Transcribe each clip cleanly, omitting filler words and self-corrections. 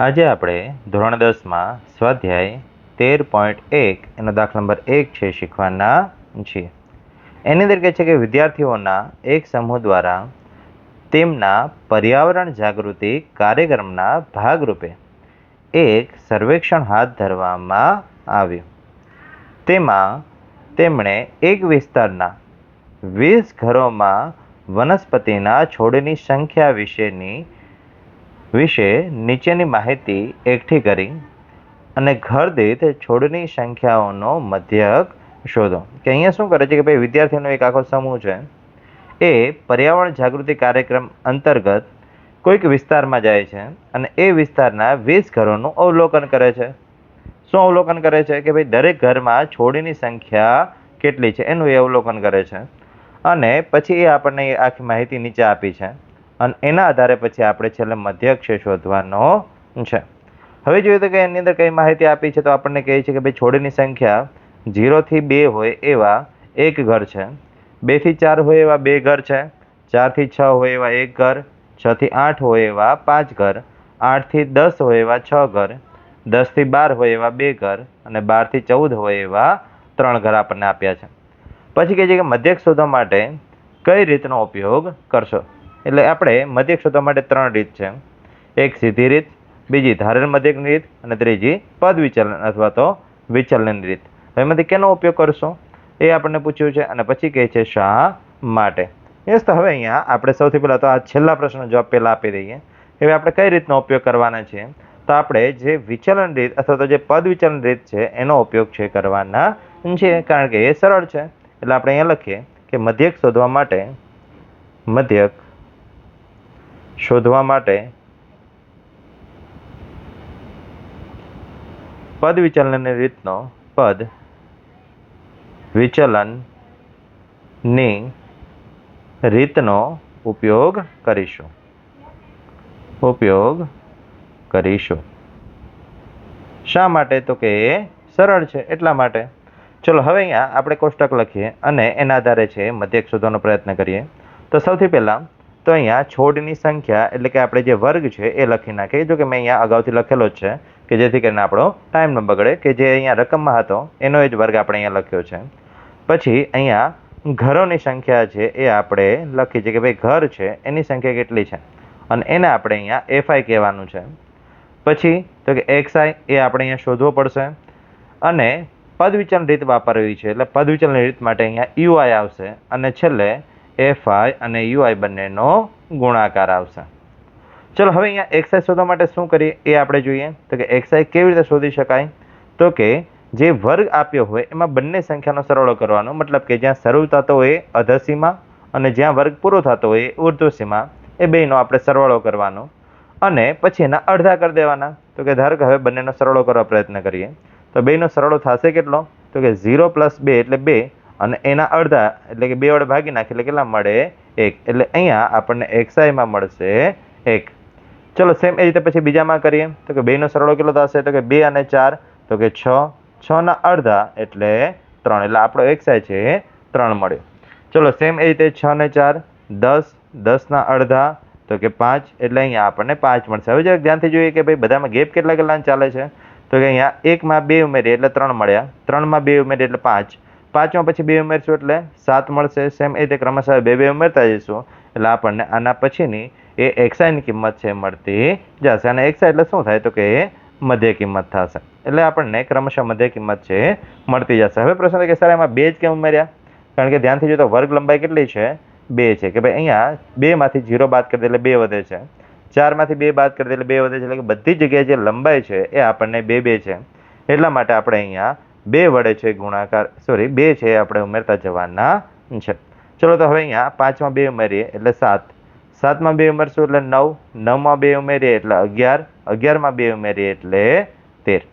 આજે આપણે ધોરણ 10માં સ્વાધ્યાય 13.1 એનો દાખલા નંબર 1 છે શીખવાના છીએ. એની અંદર કહે છે કે વિદ્યાર્થીઓના એક સમૂહ દ્વારા તેમના પર્યાવરણ જાગૃતિ કાર્યક્રમના ભાગરૂપે એક સર્વેક્ષણ હાથ ધરવામાં આવ્યું. તેમાં તેમણે એક વિસ્તારના 20 ઘરોમાં વનસ્પતિના છોડની સંખ્યા વિશે નીચેની માહિતી એકઠી કરી અને ઘર દીઠ છોડની સંખ્યાઓનો મધ્યક શોધો. કે અહીંયા શું કરે છે કે ભાઈ વિદ્યાર્થીઓનો એક આખો સમૂહ છે એ પર્યાવરણ જાગૃતિ કાર્યક્રમ અંતર્ગત કોઈક વિસ્તારમાં જાય છે અને એ વિસ્તારના 20 ઘરોનું અવલોકન કરે છે. શું અવલોકન કરે છે કે ભાઈ દરેક ઘરમાં છોડની સંખ્યા કેટલી છે એનું એ અવલોકન કરે છે અને પછી એ આપણને આખી માહિતી નીચે આપી છે અને એના આધારે પછી આપણે છેલ્લે મધ્યક શોધવાનો છે. હવે જોઈએ તો કે એની અંદર કઈ માહિતી આપી છે તો આપણને કહે છે કે ભાઈ છોડની સંખ્યા 0 થી 2 હોય એવા એક ઘર છે, 2 થી 4 હોય એવા 2 ઘર છે, 4 થી 6 હોય એવા એક ઘર, 6 થી 8 હોય એવા 5 ઘર, 8 થી 10 હોય એવા 6 ઘર, 10 થી 12 હોય એવા 2 ઘર અને 12 થી 14 હોય એવા 3 ઘર આપણને આપ્યા છે. પછી કહે છે કે મધ્યક શોધવા માટે કઈ રીતનો ઉપયોગ કરશો. એટલે આપણે મધ્યક શોધવા માટે 3 રીત છે. એક સીધી રીત, બીજી ધારેલ મધ્યકની રીત અને ત્રીજી પદ વિચલન અથવા તો વિચલનની રીત. એમાંથી કેનો ઉપયોગ કરશો એ આપણને પૂછ્યું છે અને પછી કહે છે શા માટે. યસ, તો હવે અહીંયા આપણે સૌથી પહેલા તો આ છેલ્લા પ્રશ્નનો જવાબ પહેલા આપી દઈએ. હવે આપણે કઈ રીતનો ઉપયોગ કરવાના છે તો આપણે જે વિચલન રીત અથવા તો જે પદ વિચલન રીત છે એનો ઉપયોગ છે કરવાના છે, કારણ કે એ સરળ છે. એટલે આપણે અહીંયા લખીએ કે મધ્યક શોધવા માટે પદ વિચલનની રીતનો ઉપયોગ કરીશું. શા માટે તો કે એ સરળ છે એટલા માટે. ચલો હવે અહીંયા આપણે કોષ્ટક લખીએ અને એના આધારે છે મધ્યક શોધવાનો પ્રયત્ન કરીએ. તો સૌથી પહેલા તો અહીંયા છોડની સંખ્યા એટલે કે આપણે જે વર્ગ છે એ લખી નાખીએ. જો કે મેં અહીંયા અગાઉથી લખેલો જ છે કે જેથી કરીને આપણો ટાઈમ ન બગડે, કે જે અહીંયા રકમમાં હતો એનો જ વર્ગ આપણે અહીંયા લખ્યો છે. પછી અહીંયા ઘરોની સંખ્યા છે એ આપણે લખી છે કે ભાઈ ઘર છે એની સંખ્યા કેટલી છે અને એને આપણે અહીંયા એફઆઈ કહેવાનું છે. પછી તો કે એક્સઆઈ એ આપણે અહીંયા શોધવો પડશે અને પદ વિચલન રીત વાપરવી છે એટલે પદ વિચલન રીત માટે અહીંયા યુઆઈ આવશે અને છેલ્લે એફઆઈ અને યુઆઈ બંનેનો ગુણાકાર આવશે. ચલો હવે અહીંયા એક્સઆઈ શોધવા માટે શું કરીએ એ આપણે જોઈએ. તો કે એક્સઆઈ કેવી રીતે શોધી શકાય તો કે જે વર્ગ આપ્યો હોય એમાં બંને સંખ્યાનો સરવાળો કરવાનો, મતલબ કે જ્યાં શરૂ થતો હોય અધસીમા અને જ્યાં વર્ગ પૂરો થતો હોય ઉર્ધ્વસીમા, એ બેનો આપણે સરવાળો કરવાનો અને પછી એના અડધા કરી દેવાના. તો કે ધારો કે હવે બંનેનો સરવાળો કરવા પ્રયત્ન કરીએ તો બેનો સરવાળો થશે કેટલો તો કે 0 + 2 એટલે 2 અને એના અડધા એટલે કે 2 વડે ભાગી નાખીએ એટલે કેટલા મળે 1. એટલે અહીંયા આપણને એક્સઆઈમાં મળશે 1. ચલો સેમ એ રીતે પછી બીજામાં કરીએ તો કે 2નો સરવાળો કેટલો થશે તો કે 2 અને 4 તો કે 6, 6ના અડધા એટલે 3, એટલે આપણો એક્સઆઈ છે 3 મળ્યો. ચલો સેમ એ રીતે 6 ને 4 10, 10ના અડધા તો કે 5 એટલે અહીંયા આપણને 5 મળશે. હવે જરાક ધ્યાનથી જોઈએ કે ભાઈ બધામાં ગેપ કેટલા ચાલે છે તો કે અહીંયા 1માં 2 ઉમેરીએ એટલે 3 મળ્યા, 3માં 2 ઉમેરીએ એટલે 5, 5માં પછી 2 ઉમેરશું એટલે 7 મળશે. સેમ એ રીતે ક્રમશઃ 2 2 ઉમેરતા જઈશું એટલે આપણને આના પછીની એ એક્સઆઈની કિંમત છે મળતી જશે અને એક્સઆઈ એટલે શું થાય તો કે એ મધ્ય કિંમત થશે. એટલે આપણને ક્રમશઃ મધ્ય કિંમત છે મળતી જશે. હવે પ્રશ્ન છે કે સર એમાં 2 જ કેમ ઉમેર્યા, કારણ કે ધ્યાનથી જોઈએ તો વર્ગ લંબાઈ કેટલી છે 2 છે. કે ભાઈ અહીંયા 2માંથી 0 બાદ કરી દે એટલે 2 વધે છે, 4માંથી 2 બાદ કરી દે એટલે 2 વધે છે, એટલે કે બધી જગ્યાએ જે લંબાઈ છે એ આપણને 2 2 છે. એટલા માટે આપણે અહીંયા 2 વડે છે 2 છે આપણે ઉમેરતા જવાના છે. ચલો તો હવે અહીંયા 5માં 2 ઉમેરીએ એટલે 7, 7માં 2 ઉમેરશું એટલે 9, 9માં 2 ઉમેરીએ એટલે 11, 11માં 2 ઉમેરીએ એટલે 13.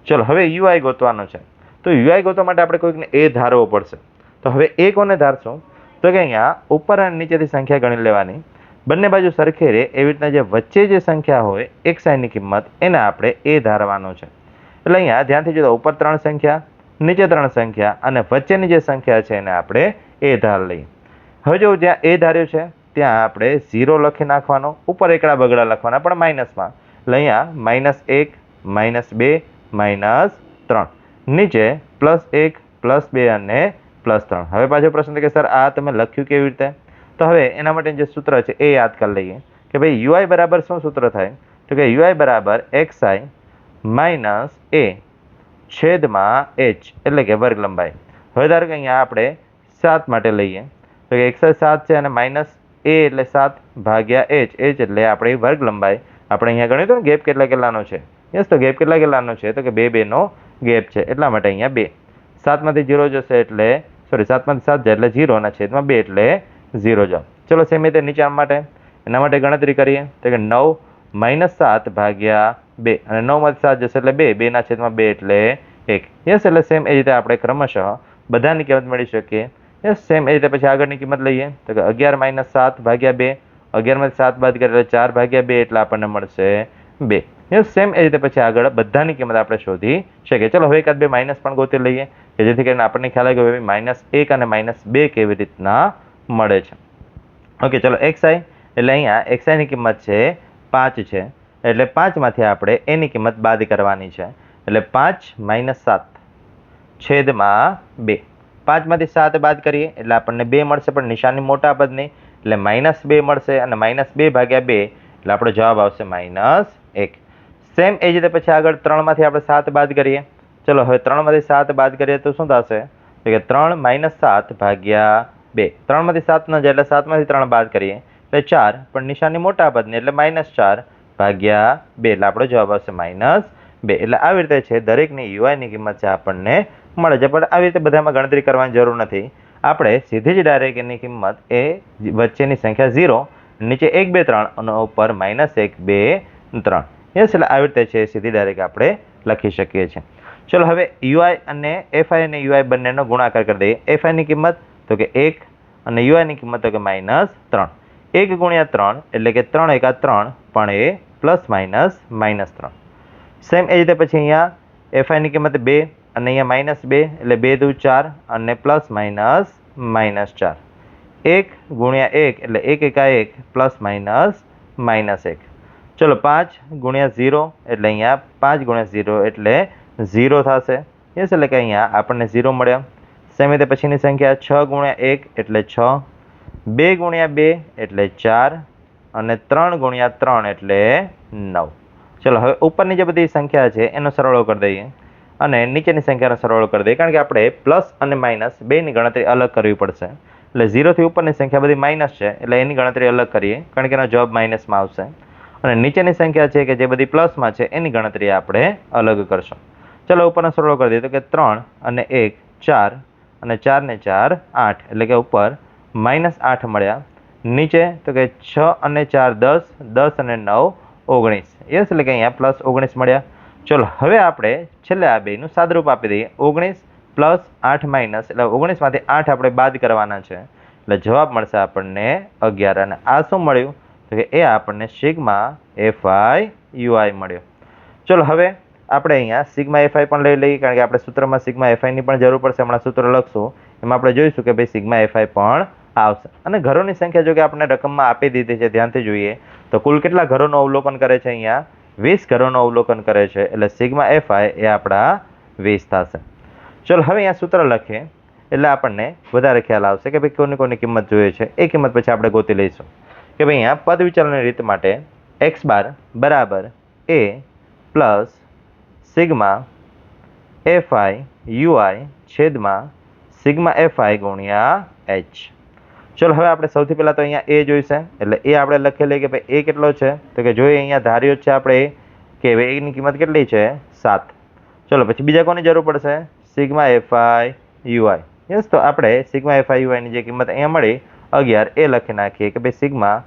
ચલો હવે યુઆઈ ગોતવાનો છે. તો યુઆઈ ગોતવા માટે આપણે કોઈકને એ ધારવો પડશે. તો હવે એ કોને ધારશું તો કે અહીંયા ઉપર અને નીચેથી સંખ્યા ગણી લેવાની, બંને બાજુ સરખી રહે એવી રીતના જે વચ્ચે જે સંખ્યા હોય એક્સઆઈની કિંમત એને આપણે એ ધારવાનો છે. એટલે અહીંયા ધ્યાનથી જોઈએ ઉપર 3 સંખ્યા, નીચે 3 સંખ્યા અને વચ્ચેની જે સંખ્યા છે એને આપણે એ ધાર લઈએ. હવે જો જ્યાં એ ધાર્યું છે ત્યાં આપણે 0 લખી નાખવાનો, ઉપર એકડા બગડા લખવાના પણ માઇનસમાં, એટલે અહીંયા -1 -2 -3 નીચે +1 +2 અને +3. હવે પાછો પ્રશ્ન કે સર આ તમે લખ્યું કેવી રીતે? તો હવે એના માટે જે સૂત્ર છે એ યાદ કરી લઈએ કે ભાઈ યુઆઈ બરાબર શું સૂત્ર થાય? તો કે યુઆઈ બરાબર xi માઇનસ a છેદમાં h એટલે કે વર્ગ લંબાઈ. હવે ધારો કે અહીંયા આપણે 7 માટે લઈએ તો કે xi 7 છે અને માઇનસ a એટલે 7 ભાગ્યા h એટલે આપણી વર્ગ લંબાઈ. આપણે અહીંયા ગણ્યું હતું ને ગેપ કેટલાનો છે? યસ, તો ગેપ કેટલાનો છે? તો કે 2 નો ગેપ છે, એટલા માટે અહીંયા 2. 7 માંથી 0 જશે એટલે 7 માંથી 7 જાય એટલે 0 ના છેદમાં 2 એટલે 0 જાવ. ચલો સેમ રીતે નીચે માટે એના માટે ગણતરી કરીએ તો કે 9 -7 ભાગ્યા 2 અને 9 માંથી 7 જશે એટલે 2 ના છેદમાં 2 એટલે 1. યસ, એટલે સેમ એ રીતે આપણે ક્રમશઃ બધાની કિંમત મેળવી શકીએ. યસ, સેમ એ રીતે પછી આગળની કિંમત લઈએ તો કે 11 - 7 ભાગ્યા 2, 11 માંથી 7 બાદ કરીએ એટલે 4 ભાગ્યા 2 એટલે આપણને મળશે 2. યસ, સેમ એ રીતે પછી આગળ બધાની કિંમત આપણે શોધી શકીએ. ચલો હવે એકાદ બે માઇનસ પણ ગોતી લઈએ કે જેથી કરીને આપણને ખ્યાલ આવે કે -1 અને -2 કેવી રીતના મળે છે. ઓકે, ચલો xi એટલે અહીંયા xi ની કિંમત છે 5 છે, એટલે 5 માંથી આપણે એની કિંમત બાદ કરવાની છે, એટલે 5 - 7 છેદમાં 2. 5 માંથી 7 બાદ કરીએ એટલે આપણને 2 મળશે, પણ નિશાની મોટા પદની એટલે -2 મળશે અને -2 ભાગ્યા 2 એટલે આપણો જવાબ આવશે -1. સેમ એ જ રીતે પછી આગળ 3 માંથી આપણે 7 બાદ કરીએ. ચલો હવે 3 માંથી 7 બાદ કરીએ તો શું થશે? તો કે 3 - 7 ભાગ્યા 2. 3 માંથી 7 ન જાય એટલે 7 માંથી 3 બાદ કરીએ એટલે 4, પણ નિશાની મોટા પદની એટલે -4 ભાગ્યા 2 એટલે આપણો જવાબ આવશે -2. એટલે આવી રીતે છે દરેકની યુઆઈની કિંમત છે આપણને મળે છે, પણ આવી રીતે બધામાં ગણતરી કરવાની જરૂર નથી. આપણે સીધી જ ડાયરેક્ટ એની કિંમત એ વચ્ચેની સંખ્યા 0, નીચે 1 2 3 અને ઉપર -1 2 3. યસ, એટલે આવી રીતે છે સીધી ડાયરેક્ટ આપણે લખી શકીએ છીએ. ચલો હવે યુઆઈ અને એફઆઈ અને યુઆઈ બંનેનો ગુણાકાર કરી દઈએ. એફઆઈ ની કિંમત તો કે 1 અને યુઆઈ ની કિંમત તો કે -3. 1 ગુણ્યા 3 એટલે કે 3 એકા 3, પણ એ +- -3. સેમ એ રીતે પછી અહીંયા એફઆઈ ની કિંમત 2 અને અહીંયા -2 એટલે 2 દુ 4 અને +- -4. 1 ગુણ્યા 1 એટલે 1 એકા 1 +- -1. ચલો 5 ગુણ્યા 0 એટલે અહીંયા 5 ગુણ્યા 0 એટલે 0 થશે. યસ, એટલે કે અહીંયા આપણને 0 મળ્યા. સેમ રીતે પછીની સંખ્યા 6 ગુણ્યા 1 એટલે 6, 2 ગુણ્યા 2 એટલે 4 અને 3 ગુણ્યા 3 એટલે 9. ચલો હવે ઉપરની જે બધી સંખ્યા છે એનો સરવાળો કરી દઈએ અને નીચેની સંખ્યાનો સરવાળો કરી દઈએ, કારણ કે આપણે પ્લસ અને માઇનસ બેની ગણતરી અલગ કરવી પડશે. એટલે 0 થી ઉપરની સંખ્યા બધી માઇનસ છે એટલે એની ગણતરી અલગ કરીએ, કારણ કે એનો જવાબ માઇનસમાં આવશે. અને નીચેની સંખ્યા છે કે જે બધી પ્લસમાં છે એની ગણતરી આપણે અલગ કરશું. ચલો ઉપરનો સરવાળો કરી દઈએ તો કે 3 અને 1 4 અને 4 ને 4 8, એટલે કે ઉપર -8 મળ્યા. નીચે તો કે 6 અને 4 10, 10 અને 9 19. યસ, એટલે કે અહીંયા +19 મળ્યા. ચલો હવે આપણે છેલ્લે આ બેનું સાદરૂપ આપી દઈએ. 19 + 8 માઇનસ એટલે 19 માંથી 8 આપણે બાદ કરવાના છે, એટલે જવાબ મળશે આપણને 11. અને આ શું મળ્યું? તો કે એ આપણને સિગ્મા એફઆઈ યુઆઈ મળ્યો. ચલો હવે આપણે અહીંયા સિગ્મા એફઆઈ પણ લઈ લઈએ, કારણ કે આપણે સૂત્રમાં સિગ્મા એફઆઈની પણ જરૂર પડશે. હમણાં સૂત્ર લખશું એમાં આપણે જોઈશું કે ભાઈ સિગ્મા એફઆઈ પણ આવશે. અને ઘરોની સંખ્યા જો કે આપણે રકમમાં આપી દીધી છે, ધ્યાનથી જોઈએ તો કુલ કેટલા ઘરોનું અવલોકન કરે છે? અહીંયા 20 ઘરોનું અવલોકન કરે છે, એટલે સિગ્મા એફઆઈ એ આપણા 20 થશે. ચલો હવે અહીંયા સૂત્ર લખીએ એટલે આપણને વધારે ખ્યાલ આવશે કે ભાઈ કોની કિંમત જોઈએ છે. એ કિંમત પછી આપણે ગોતી લઈશું કે ભાઈ અહીંયા પદ વિચલનની રીત માટે x બાર બરાબર a plus sigma FI UI છેદમાં સિગ્મા એફઆઈ ગુણ્યા h. ચલો હવે આપણે સૌથી પહેલાં તો અહીંયા એ જોઈશે, એટલે એ આપણે લખી લઈએ કે ભાઈ એ કેટલો છે? તો કે જોઈએ અહીંયા ધાર્યો છે આપણે કે ભાઈ એની કિંમત કેટલી છે? 7. ચલો પછી બીજા કોની જરૂર પડશે? Sigma FI UI. યસ, તો આપણે સિગ્મા એફઆઈ યુઆઈની જે કિંમત અહીંયા મળી 11 એ લખી નાખીએ કે ભાઈ સિગ્મા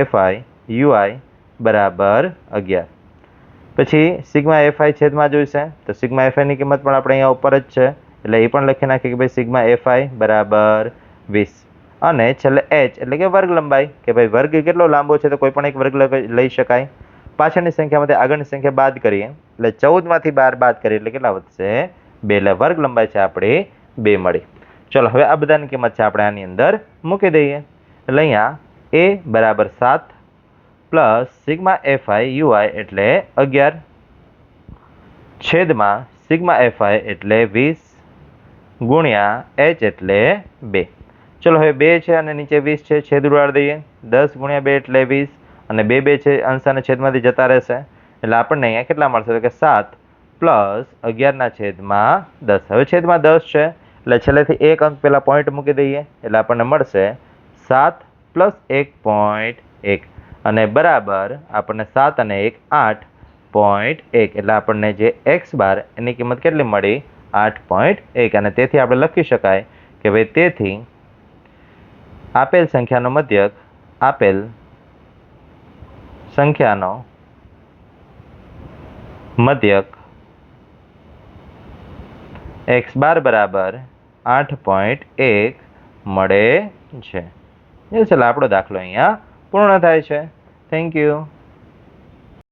એફઆઈ યુઆઈ બરાબર 11. પછી સિગ્મા એફઆઈ છેદમાં જોઈશે, તો સિગ્મા એફઆઈની કિંમત પણ આપણે અહીંયા ઉપર જ છે, એટલે એ પણ લખી નાખીએ કે ભાઈ સિગ્મા એફઆઈ બરાબર 20. અને છેલ્લે h એટલે કે વર્ગ લંબાઈ, કે ભાઈ વર્ગ કેટલો લાંબો છે તો કોઈ પણ એક વર્ગ લઈ શકાય. પાછળની સંખ્યામાંથી આગળની સંખ્યા બાદ કરીએ એટલે 14 માંથી 12 બાદ કરીએ એટલે કેટલા વધશે? 2. એટલે વર્ગ લંબાઈ છે આપણી 2 મળી. ચલો હવે આ બધાની કિંમત છે આપણે આની અંદર મૂકી દઈએ. એટલે અહીંયા a બરાબર 7, પ્લસ સિગ્મા એફઆઈ યુઆઈ એટલે 11 છેદમાં સિગ્મા એફઆઈ એટલે 20 ગુણ્યા એચ એટલે 2. ચલો હવે 2 છે અને નીચે 20 છે, છેદ ઉડાડી દઈએ. 10 ગુણ્યા 2 એટલે 20 અને 2 2 છે, અંશ અને છેદમાંથી જતા રહેશે એટલે આપણને અહીંયા કેટલા મળશે તો કે 7 પ્લસ 11 છેદમાં 10. હવે છેદમાં 10 છે એટલે છેલ્લેથી એક અંક પહેલા પોઈન્ટ મૂકી દઈએ એટલે આપણને મળશે 7 પ્લસ 1.1 અને બરાબર આપણને 7 અને 1 8.1 એટલે આપણને જે એક્સ બાર એની કિંમત કેટલી મળી 8.1 અને તેથી આપણે લખી શકાય કે ભાઈ તેથી આપેલ સંખ્યાનો મધ્યક એક્સ બાર બરાબર 8.1 મળે છે. ચાલો આપણો દાખલો અહીંયા પૂર્ણ થાય છે. Thank you.